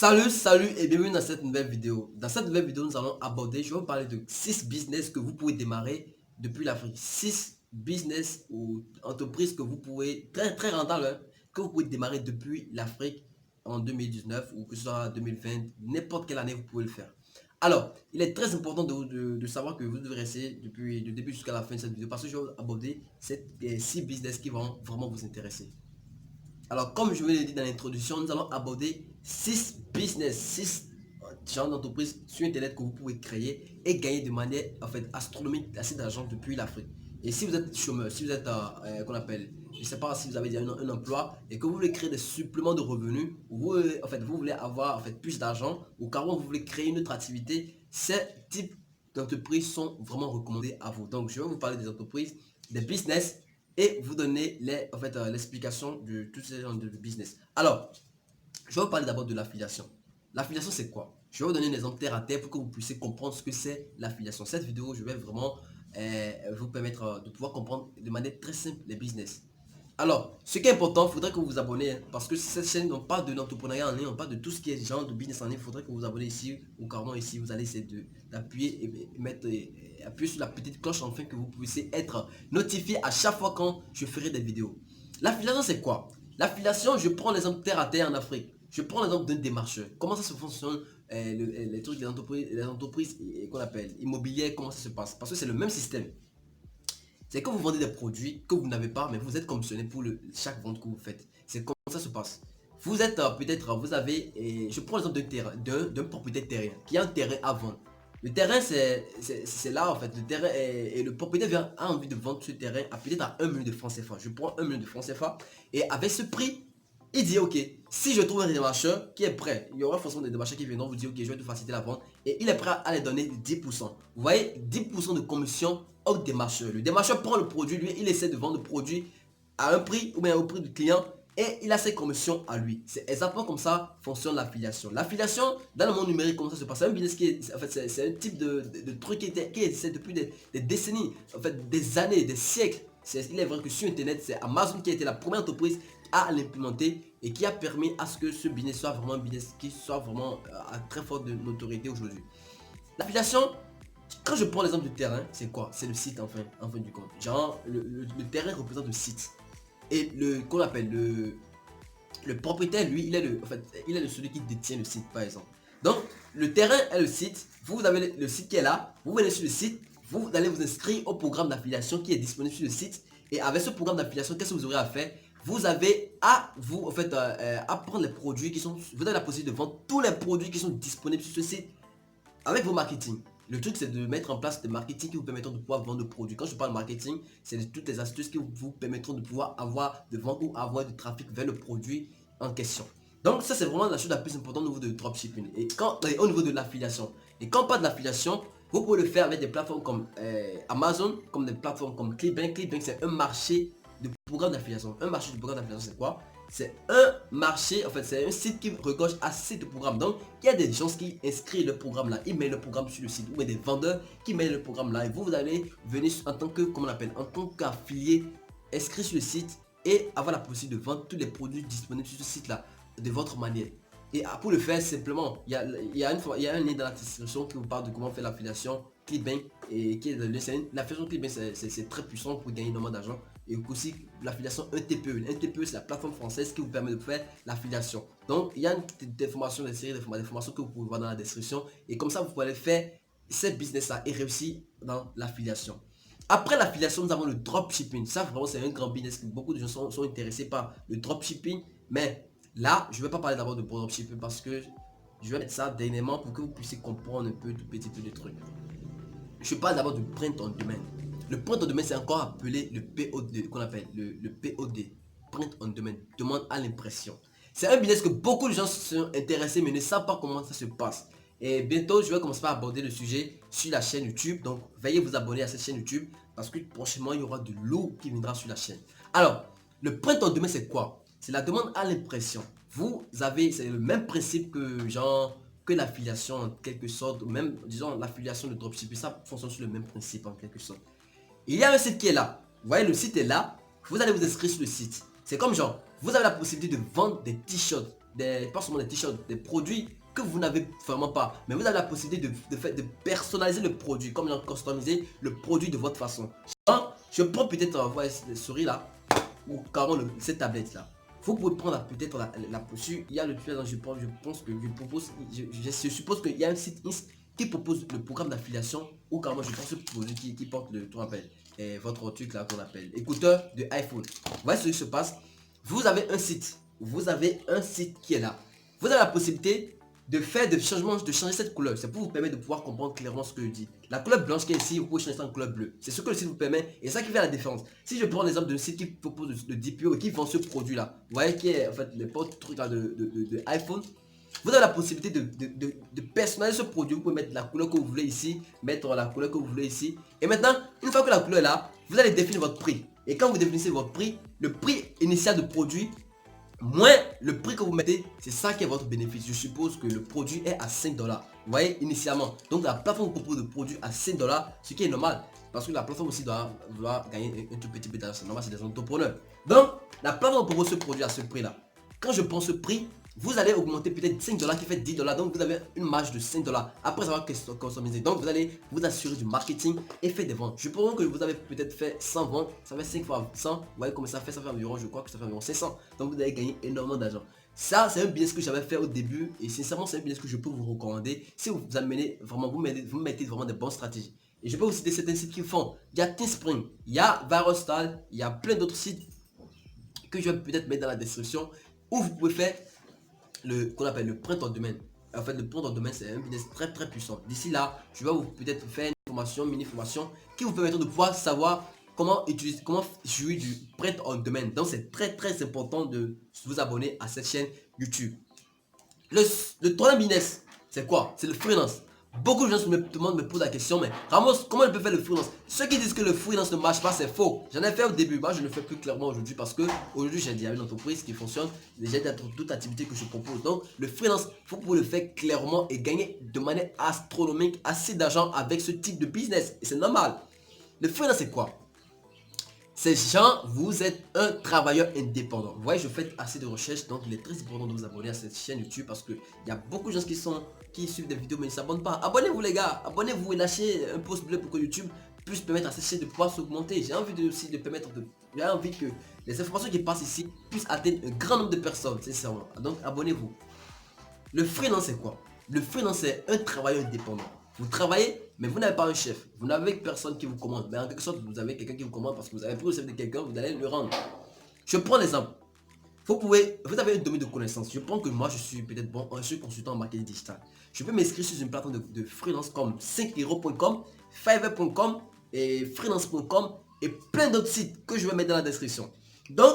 Salut et bienvenue dans cette nouvelle vidéo. Dans cette nouvelle vidéo, nous allons aborder, je vais vous parler de 6 business que vous pouvez démarrer depuis l'Afrique. 6 business ou entreprises que vous pouvez, très rentables, hein, que vous pouvez démarrer depuis l'Afrique en 2019 ou que ce soit 2020, n'importe quelle année vous pouvez le faire. Alors, il est très important de savoir que vous devez rester depuis le début jusqu'à la fin de cette vidéo parce que je vais aborder ces 6 business qui vont vraiment vous intéresser. Alors, comme je vous l'ai dit dans l'introduction, nous allons aborder 6 business, 6 genres d'entreprises sur Internet que vous pouvez créer et gagner de manière astronomique assez d'argent depuis l'Afrique. Et si vous êtes chômeur, si vous êtes, qu'on appelle, je ne sais pas si vous avez déjà un emploi et que vous voulez créer des suppléments de revenus, ou vous voulez avoir plus d'argent, ou carrément vous voulez créer une autre activité, ces types d'entreprises sont vraiment recommandés à vous. Donc, je vais vous parler des entreprises, des business et vous donner l'explication de tous ces genres de business. Alors, je vais vous parler d'abord de l'affiliation. L'affiliation, c'est quoi? Je vais vous donner un exemple terre à terre pour que vous puissiez comprendre ce que c'est l'affiliation. Cette vidéo, je vais vraiment vous permettre de pouvoir comprendre de manière très simple les business. Alors, ce qui est important, il faudrait que vous vous abonnez, hein, parce que cette chaîne, on parle de l'entrepreneuriat en ligne, on parle de tout ce qui est genre de business en ligne. Il faudrait que vous vous abonnez ici, ou carrément ici, vous allez essayer d'appuyer et appuyer sur la petite cloche afin que vous puissiez être notifié à chaque fois quand je ferai des vidéos. L'affiliation, c'est quoi? L'affiliation, je prends l'exemple terre à terre en Afrique. Je prends l'exemple d'un démarcheur. Comment ça se fonctionne, les trucs des entreprises qu'on appelle immobilières, comment ça se passe? Parce que c'est le même système. C'est que vous vendez des produits que vous n'avez pas, mais vous êtes commissionné pour chaque vente que vous faites. C'est comme ça se passe. Vous êtes peut-être, vous avez, je prends l'exemple d'un propriétaire terrien qui a un terrain à vendre. Le terrain, c'est là en fait, le terrain et le propriétaire a envie de vendre ce terrain à peut-être à 1 million de francs CFA. Je prends 1 million de francs CFA et avec ce prix, il dit ok, si je trouve un démarcheur qui est prêt, il y aura forcément des démarcheurs qui viendront vous dire ok, je vais te faciliter la vente et il est prêt à les donner 10%. Vous voyez, 10% de commission au démarcheur. Le démarcheur prend le produit, lui, il essaie de vendre le produit à un prix ou bien au prix du client et il a ses commissions à lui. C'est exactement comme ça fonctionne l'affiliation. L'affiliation, dans le monde numérique, comment ça se passe? C'est un business qui est, en fait, c'est un type de truc qui existe depuis des décennies, en fait, des années, des siècles. Il est vrai que sur Internet, c'est Amazon qui a été la première entreprise à l'implémenter et qui a permis à ce que ce business soit vraiment un business qui soit vraiment à très forte notoriété aujourd'hui. L'affiliation, quand je prends l'exemple du terrain, c'est quoi? C'est le site en fin du compte. Genre, le terrain représente le site. Et qu'on appelle le propriétaire, lui, il est celui qui détient le site, par exemple. Donc, le terrain est le site. Vous avez le site qui est là. Vous venez sur le site. Vous allez vous inscrire au programme d'affiliation qui est disponible sur le site. Et avec ce programme d'affiliation, qu'est-ce que vous aurez à faire? Vous avez à à prendre les produits qui sont. Vous avez la possibilité de vendre tous les produits qui sont disponibles sur ce site avec vos marketing. Le truc, c'est de mettre en place des marketing qui vous permettront de pouvoir vendre des produits. Quand je parle marketing, c'est toutes les astuces qui vous permettront de pouvoir avoir de vendre ou avoir du trafic vers le produit en question. Donc ça, c'est vraiment la chose la plus importante au niveau de dropshipping et au niveau de l'affiliation. Et quand on parle de l'affiliation, vous pouvez le faire avec des plateformes comme Amazon, comme des plateformes comme Clickbank. Clickbank, c'est un marché de programme d'affiliation. Un marché de programme d'affiliation, c'est quoi? C'est un marché, en fait, c'est un site qui regorge assez de programmes. Donc, il y a des gens qui inscrivent le programme là, ils mettent le programme sur le site, ou bien des vendeurs qui mettent le programme là. Et vous allez venir en tant que, comment on appelle, en tant qu'affilié, inscrit sur le site et avoir la possibilité de vendre tous les produits disponibles sur ce site là de votre manière. Et pour le faire simplement, il y a un lien dans la description qui vous parle de comment faire l'affiliation Clickbank et qui est l'affiliation Clickbank, c'est très puissant pour gagner énormément d'argent. Et aussi l'affiliation ETPE. ETPE, c'est la plateforme française qui vous permet de faire l'affiliation. Donc il y a des formations, des séries de formations que vous pouvez voir dans la description. Et comme ça, vous pouvez faire ces business là et réussir dans l'affiliation. Après l'affiliation, nous avons le dropshipping. Ça, vraiment, c'est un grand business. Beaucoup de gens sont intéressés par le dropshipping. Mais là, je ne vais pas parler d'abord de dropshipping parce que je vais mettre ça dernièrement pour que vous puissiez comprendre un peu, tout petit peu de trucs. Je parle d'abord du print on demand. Le print on demand, c'est encore appelé le POD, qu'on appelle le POD, print on demand, demande à l'impression. C'est un business que beaucoup de gens sont intéressés mais ne savent pas comment ça se passe. Et bientôt, je vais commencer à aborder le sujet sur la chaîne YouTube. Donc, veuillez vous abonner à cette chaîne YouTube parce que prochainement, il y aura de l'eau qui viendra sur la chaîne. Alors, le print on demand, c'est quoi? C'est la demande à l'impression. Vous avez, c'est le même principe que genre que l'affiliation en quelque sorte, ou même disons l'affiliation de dropshipping, ça fonctionne sur le même principe en quelque sorte. Il y a un site qui est là. Vous voyez, le site est là. Vous allez vous inscrire sur le site. C'est comme genre, vous avez la possibilité de vendre des t-shirts, pas seulement des t-shirts, des produits que vous n'avez vraiment pas. Mais vous avez la possibilité de personnaliser le produit, comme de customiser le produit de votre façon. Je prends peut-être, voilà, cette souris là, ou carrément cette tablette là. Vous pouvez prendre peut-être la posture. Il y a le tutoriel, je pense que je propose, je suppose qu'il y a un site qui propose le programme d'affiliation ou carrément je pense le produit qui porte le tout appelle votre truc là qu'on appelle écouteur de iPhone. Vous voyez ce qui se passe. Vous avez un site qui est là. Vous avez la possibilité de faire des changements, de changer cette couleur. C'est pour vous permettre de pouvoir comprendre clairement ce que je dis. La couleur blanche qui est ici, vous pouvez changer ça en couleur bleue. C'est ce que le site vous permet et c'est ça qui fait la différence. Si je prends l'exemple d'un site qui propose le DPO et qui vend ce produit là, vous voyez qui est en fait les portes trucs là de iPhone. Vous avez la possibilité de personnaliser ce produit. Vous pouvez mettre la couleur que vous voulez ici, mettre la couleur que vous voulez ici. Et maintenant, une fois que la couleur est là, vous allez définir votre prix. Et quand vous définissez votre prix, le prix initial de produit moins le prix que vous mettez, c'est ça qui est votre bénéfice. Je suppose que le produit est à 5 $. Vous voyez, initialement. Donc la plateforme vous propose le produit à 5 $, ce qui est normal. Parce que la plateforme aussi doit vouloir gagner un tout petit peu d'argent. C'est normal, c'est des entrepreneurs. Donc, la plateforme propose ce produit à ce prix-là. Quand je prends ce prix, vous allez augmenter peut-être 5 $ qui fait 10 $. Donc vous avez une marge de 5 $ après avoir customisé. Donc vous allez vous assurer du marketing et faire des ventes. Je pense que vous avez peut-être fait 100 ventes. Ça fait 5 fois 100. Vous voyez comment ça fait environ, je crois que ça fait environ 500. Donc vous allez gagner énormément d'argent. Ça, c'est un business que j'avais fait au début. Et sincèrement, c'est un business que je peux vous recommander. Si vous amenez vraiment, vous mettez vraiment des bonnes stratégies. Et je peux vous citer certains sites qui font. Il y a Teespring, il y a Viralstar, il y a plein d'autres sites que je vais peut-être mettre dans la description où vous pouvez faire qu'on appelle le print on demand. En fait, le print on demand, c'est un business très puissant. D'ici là, je vais vous peut-être faire une formation, mini formation qui vous permettra de pouvoir savoir comment jouer du print on demand. Donc c'est très important de vous abonner à cette chaîne YouTube. Le troisième business, c'est quoi? C'est le freelance. Beaucoup de gens me posent la question, mais Ramos, comment il peut faire le freelance? Ceux qui disent que le freelance ne marche pas, c'est faux. J'en ai fait au début, moi je ne le fais plus clairement aujourd'hui parce que aujourd'hui j'ai déjà une entreprise qui fonctionne, déjà toute activité que je propose. Donc le freelance, vous pouvez le faire clairement et gagner de manière astronomique assez d'argent avec ce type de business. Et c'est normal. Le freelance c'est quoi? Ces gens, vous êtes un travailleur indépendant. Vous voyez, je fais assez de recherches, donc il est très important de vous abonner à cette chaîne YouTube parce que il y a beaucoup de gens qui suivent des vidéos mais ils ne s'abonnent pas. Abonnez-vous les gars, abonnez-vous et lâchez un pouce bleu pour que YouTube puisse permettre à cette chaîne de pouvoir s'augmenter. J'ai envie aussi de permettre j'ai envie que les informations qui passent ici puissent atteindre un grand nombre de personnes, sincèrement. Donc abonnez-vous. Le freelance c'est quoi? Le freelance c'est un travailleur indépendant. Vous travaillez, mais vous n'avez pas un chef. Vous n'avez personne qui vous commande. Mais en quelque sorte, vous avez quelqu'un qui vous commande parce que vous avez pris le chef de quelqu'un, vous allez le rendre. Je prends l'exemple. Vous avez un domaine de connaissance. Je prends que moi, je suis peut-être bon, je suis consultant en marketing digital. Je peux m'inscrire sur une plateforme de freelance comme 5euros.com, Fiverr.com et freelance.com et plein d'autres sites que je vais mettre dans la description. Donc,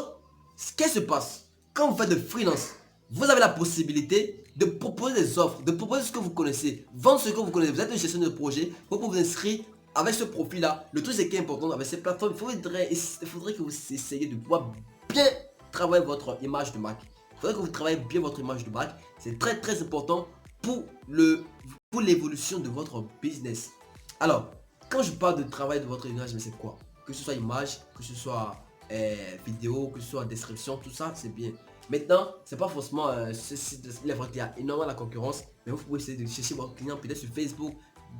ce qui se passe quand vous faites de freelance, vous avez la possibilité de proposer des offres, de proposer ce que vous connaissez, vendre ce que vous connaissez. Vous êtes une gestionnaire de projet, vous pouvez vous inscrire avec ce profil là. Le truc c'est qui est important avec ces plateformes, il faudrait que vous essayiez de pouvoir bien travailler votre image de marque. Il faudrait que vous travaillez bien votre image de marque. C'est très important pour l'évolution de votre business. Alors, quand je parle de travail de votre image, mais c'est quoi? Que ce soit image, que ce soit vidéo, que ce soit description, tout ça c'est bien. Maintenant, c'est pas forcément il est vrai qu'il y a énormément la concurrence, mais vous pouvez essayer de chercher votre client peut-être sur Facebook,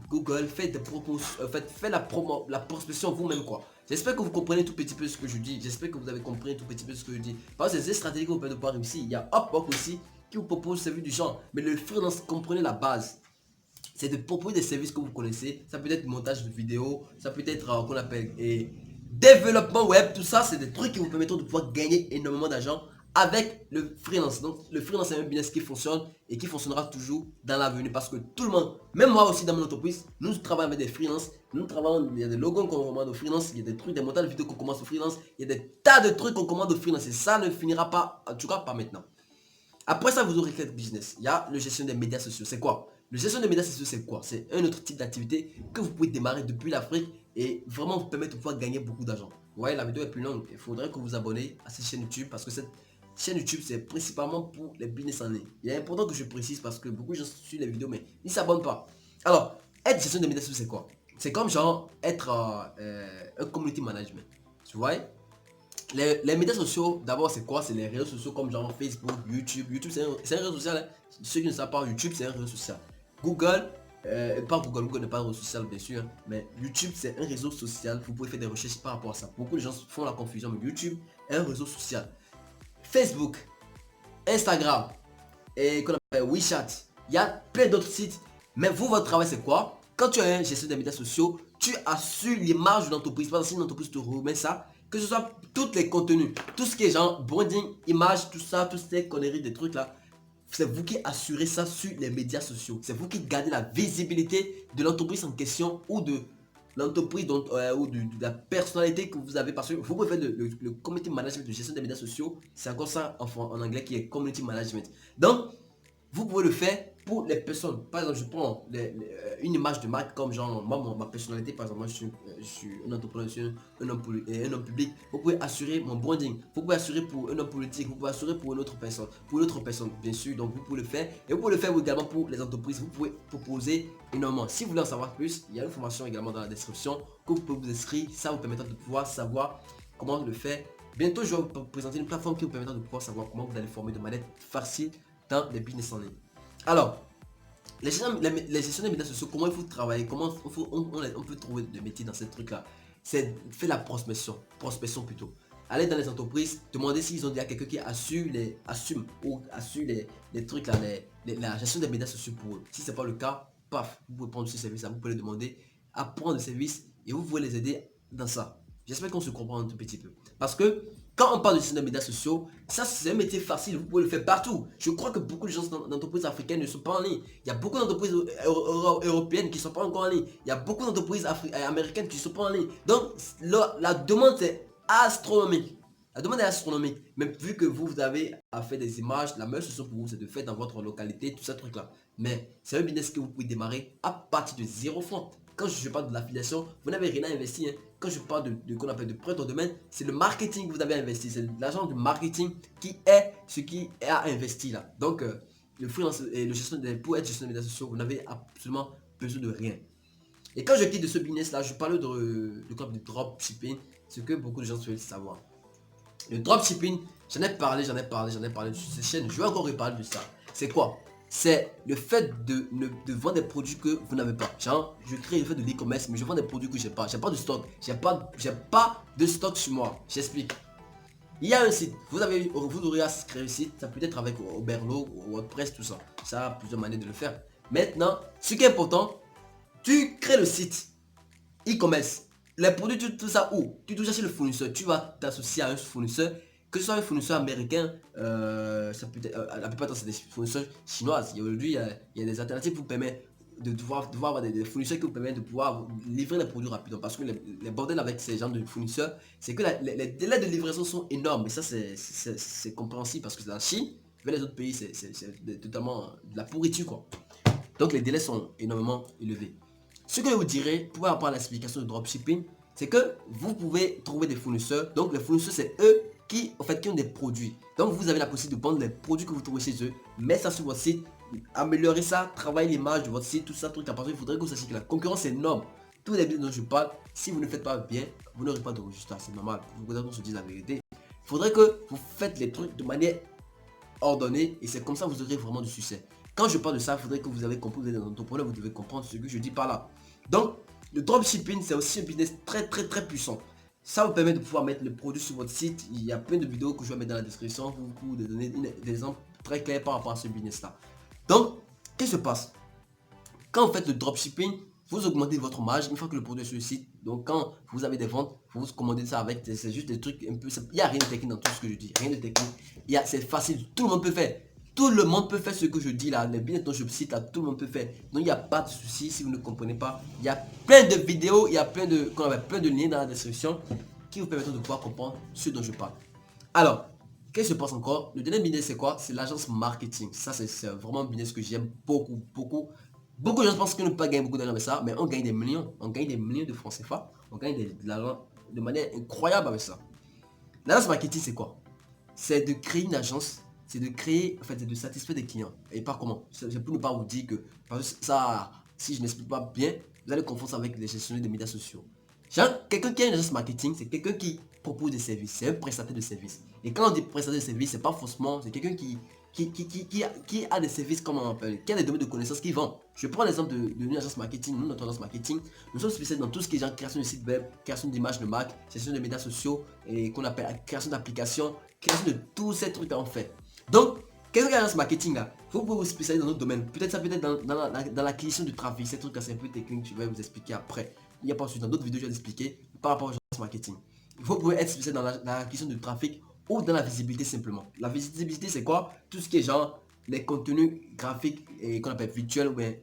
Google, faites des propos, faites la prospection vous-même quoi. J'espère que vous comprenez tout petit peu ce que je dis. J'espère que vous avez compris tout petit peu ce que je dis. Parce que c'est cette stratégie que vous pouvez pouvoir réussir. Il y a Upwork aussi qui vous propose des services du genre. Mais le freelance, comprenez la base. C'est de proposer des services que vous connaissez. Ça peut être montage de vidéos, ça peut être qu'on appelle développement web. Tout ça, c'est des trucs qui vous permettront de pouvoir gagner énormément d'argent avec le freelance. Donc le freelance c'est un business qui fonctionne et qui fonctionnera toujours dans l'avenir parce que tout le monde, même moi aussi dans mon entreprise, nous travaillons avec des freelances, nous travaillons, il y a des logos qu'on commande au freelance, il y a des trucs, des montages de vidéos qu'on commande au freelance, il y a des tas de trucs qu'on commande au freelance et ça ne finira pas, en tout cas pas maintenant. Après ça, vous aurez quelques business. Il y a le gestion des médias sociaux. C'est quoi? Le gestion des médias sociaux, c'est quoi? C'est un autre type d'activité que vous pouvez démarrer depuis l'Afrique et vraiment vous permettre de pouvoir gagner beaucoup d'argent. Vous voyez, la vidéo est plus longue. Il faudrait que vous vous abonnez à cette chaîne YouTube parce que cette chaîne YouTube, c'est principalement pour les business en ligne. Il est important que je précise parce que beaucoup de gens suivent les vidéos, mais ils ne s'abonnent pas. Alors, être gestion des médias sociaux, c'est quoi? C'est comme genre être un community management. Tu vois? Les médias sociaux, d'abord, c'est quoi? C'est les réseaux sociaux comme genre Facebook, YouTube. YouTube, c'est un réseau social. Hein. Ceux qui ne savent pas, YouTube, c'est un réseau social. Google, pas Google, Google n'est pas un réseau social, bien sûr. Hein, mais YouTube, c'est un réseau social. Vous pouvez faire des recherches par rapport à ça. Beaucoup de gens font la confusion, mais YouTube est un réseau social. Facebook, Instagram, et qu'on appelle WeChat. Il y a plein d'autres sites. Mais vous, votre travail, c'est quoi? Quand tu as un gestion des médias sociaux, tu assures l'image de l'entreprise. Par exemple, si une entreprise te remet ça, que ce soit tous les contenus, tout ce qui est genre branding, image, tout ça, toutes ces conneries, des trucs là, c'est vous qui assurez ça sur les médias sociaux. C'est vous qui gardez la visibilité de l'entreprise en question ou de l'entreprise ou de la personnalité que vous avez. Parce que vous pouvez faire le community management de gestion des médias sociaux. C'est encore ça en anglais qui est community management. Donc, vous pouvez le faire pour les personnes. Par exemple, je prends une image de marque comme genre moi, ma personnalité. Par exemple, moi je suis un entrepreneur, je suis un homme public. Vous pouvez assurer mon branding. Vous pouvez assurer pour un homme politique. Vous pouvez assurer pour une autre personne. Pour une autre personne, bien sûr. Donc vous pouvez le faire. Et vous pouvez le faire également pour les entreprises. Vous pouvez proposer énormément. Si vous voulez en savoir plus, il y a une formation également dans la description que vous pouvez vous inscrire. Ça vous permettra de pouvoir savoir comment le faire. Bientôt, je vais vous présenter une plateforme qui vous permettra de pouvoir savoir comment vous allez former de manière facile dans les business en ligne. Alors, les gestions des médias sociaux, comment il faut travailler, comment on peut trouver des métiers dans ces trucs-là. C'est faire la prospection plutôt. Aller dans les entreprises, demander s'ils ont déjà quelqu'un qui assume les trucs là, la gestion des médias sociaux pour eux. Si ce n'est pas le cas, paf, vous pouvez prendre ce service-là, vous pouvez les demander à prendre le service et vous pouvez les aider dans ça. J'espère qu'on se comprend un tout petit peu. Parce que quand on parle de gestion des médias sociaux, ça c'est un métier facile, vous pouvez le faire partout. Je crois que beaucoup de gens d'entreprises africaines ne sont pas en ligne. Il y a beaucoup d'entreprises européennes qui ne sont pas encore en ligne. Il y a beaucoup d'entreprises américaines qui ne sont pas en ligne. Donc la demande est astronomique. La demande est astronomique. Mais vu que vous avez à faire des images, la meilleure solution pour vous c'est de faire dans votre localité, tout ça truc là. Mais c'est un business que vous pouvez démarrer à partir de 0 francs. Quand je parle de l'affiliation, vous n'avez rien à investir. Hein. Quand je parle de qu'on appelle de prêt au domaine, c'est le marketing que vous avez investi. C'est l'argent de marketing qui est ce qui est à investir là. Donc, le freelance et le gestion pour être gestionnaire des médias sociaux, vous n'avez absolument besoin de rien. Et quand je quitte de ce business là, je parle de dropshipping, ce que beaucoup de gens souhaitent savoir. Le dropshipping, j'en ai parlé sur cette chaîne, je vais encore reparler de ça. C'est quoi? C'est le fait de vendre des produits que vous n'avez pas. Genre, je crée le fait de l'e-commerce, mais je vends des produits que j'ai pas. J'ai pas de stock. J'ai pas de stock sur moi. J'explique. Il y a un site. Vous aurez à créer un site. Ça peut être avec Oberlo, WordPress, tout ça. Ça a plusieurs manières de le faire. Maintenant, ce qui est important, tu crées le site e-commerce. Les produits, tout ça où? Tu dois chercher le fournisseur. Tu vas t'associer à un fournisseur. Que ce soit un fournisseur américain, ça peut être, la plupart du temps c'est des fournisseurs chinois. Aujourd'hui, il y a des alternatives qui vous permettent de devoir avoir des fournisseurs qui vous permettent de pouvoir livrer les produits rapidement. Parce que les bordels avec ces genres de fournisseurs, c'est que les délais de livraison sont énormes. Et ça, c'est compréhensible parce que c'est la Chine. Vers les autres pays, c'est totalement de la pourriture, quoi. Donc les délais sont énormément élevés. Ce que je vous dirais pour rapport à l'explication de dropshipping, c'est que vous pouvez trouver des fournisseurs. Donc les fournisseurs, c'est eux qui ont des produits. Donc vous avez la possibilité de vendre les produits que vous trouvez chez eux, mettre ça sur votre site, améliorer ça, travailler l'image de votre site, tout ça, truc à part. Il faudrait que vous sachiez que la concurrence est énorme. Tous les business dont je parle, si vous ne faites pas bien, vous n'aurez pas de résultats, c'est normal. Vous voudrez qu'on se dise la vérité. Il faudrait que vous faites les trucs de manière ordonnée et c'est comme ça que vous aurez vraiment du succès. Quand je parle de ça, il faudrait que vous avez compris, vous êtes un entrepreneur, vous devez comprendre ce que je dis par là. Donc, le dropshipping, c'est aussi un business très puissant. Ça vous permet de pouvoir mettre le produit sur votre site. Il y a plein de vidéos que je vais mettre dans la description pour vous donner des exemples très clairs par rapport à ce business là. Donc, qu'est-ce qui se passe? Quand vous faites le dropshipping, vous augmentez votre marge une fois que le produit est sur le site. Donc quand vous avez des ventes, vous commandez ça avec, c'est juste des trucs un peu, il n'y a rien de technique dans tout ce que je dis, rien de technique. C'est facile, tout le monde peut faire. Tout le monde peut faire ce que je dis là, les business dont je cite là, tout le monde peut faire. Donc il n'y a pas de souci si vous ne comprenez pas. Il y a plein de vidéos, il y a plein de liens dans la description qui vous permettront de pouvoir comprendre ce dont je parle. Alors, qu'est-ce qui se passe encore? Le dernier business c'est quoi? C'est l'agence marketing. Ça c'est vraiment un business que j'aime beaucoup. Beaucoup de gens pensent qu'on ne peut pas gagner beaucoup d'argent avec ça, mais on gagne des millions. On gagne des millions de francs CFA. On gagne de l'argent de manière incroyable avec ça. L'agence marketing c'est quoi? C'est de créer une agence. C'est de créer, en fait, c'est de satisfaire des clients. Et pas comment. C'est pour ne pas vous dire que, parce que ça, si je n'explique pas bien, vous allez confondre ça avec les gestionnaires des médias sociaux. Genre, quelqu'un qui a une agence marketing, c'est quelqu'un qui propose des services, c'est un prestataire de services. Et quand on dit prestataire de services, c'est pas forcément, c'est quelqu'un qui a des services, comme on appelle, qui a des domaines de connaissances qui vend. Je prends l'exemple d'une agence marketing, nous, notre agence marketing, nous sommes spécialisés dans tout ce qui est genre création de site web, création d'images de marque, gestion de médias sociaux, et qu'on appelle création d'applications, création de tous ces trucs en fait. Donc, qu'est-ce qu'une agence marketing là? Vous pouvez vous spécialiser dans notre domaine. Peut-être ça peut être dans l'acquisition du trafic, ces trucs là, c'est un peu technique, je vais vous expliquer après. Il n'y a pas de suite, dans d'autres vidéos, je vais expliquer par rapport aux agences marketing. Vous pouvez être spécialisé dans l'acquisition du trafic ou dans la visibilité simplement. La visibilité, c'est quoi? Tout ce qui est genre les contenus graphiques qu'on appelle virtuels ou bien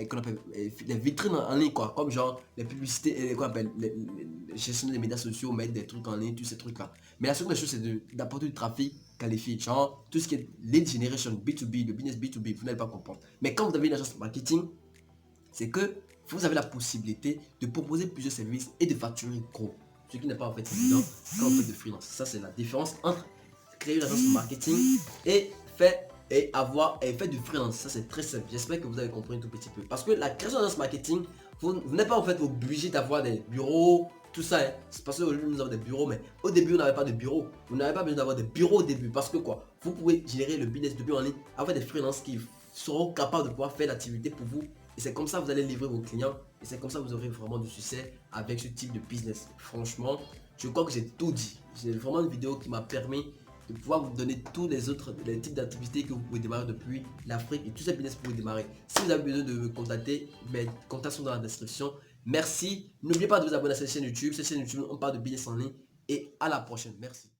qu'on appelle les vitrines en ligne, quoi, comme genre les publicités, qu'on appelle les gestion des médias sociaux, mettre des trucs en ligne, tous ces trucs là. Mais la seconde chose, c'est d'apporter du trafic qualifié, genre tout ce qui est lead generation, B2B, le business B2B, vous n'allez pas comprendre. Mais quand vous avez une agence marketing, c'est que vous avez la possibilité de proposer plusieurs services et de facturer gros. Ce qui n'est pas en fait évident quand vous faites de freelance. Ça, c'est la différence entre créer une agence marketing et faire du freelance. Ça, c'est très simple. J'espère que vous avez compris un tout petit peu. Parce que la création d'agence marketing, vous n'êtes pas en fait obligé d'avoir des bureaux, tout ça. Hein. C'est parce qu'aujourd'hui nous avons des bureaux, mais au début on n'avait pas de bureau. Vous n'avez pas besoin d'avoir des bureaux au début. Parce que quoi, vous pouvez générer le business depuis en ligne avec des freelances qui seront capables de pouvoir faire l'activité pour vous. Et c'est comme ça que vous allez livrer vos clients. Et c'est comme ça que vous aurez vraiment du succès avec ce type de business. Franchement, je crois que j'ai tout dit. C'est vraiment une vidéo qui m'a permis de pouvoir vous donner tous les types d'activités que vous pouvez démarrer depuis l'Afrique et tous ces business que vous pouvez démarrer. Si vous avez besoin de me contacter, mes contacts sont dans la description. Merci. N'oubliez pas de vous abonner à cette chaîne YouTube. Cette chaîne YouTube, on parle de business en ligne. Et à la prochaine. Merci.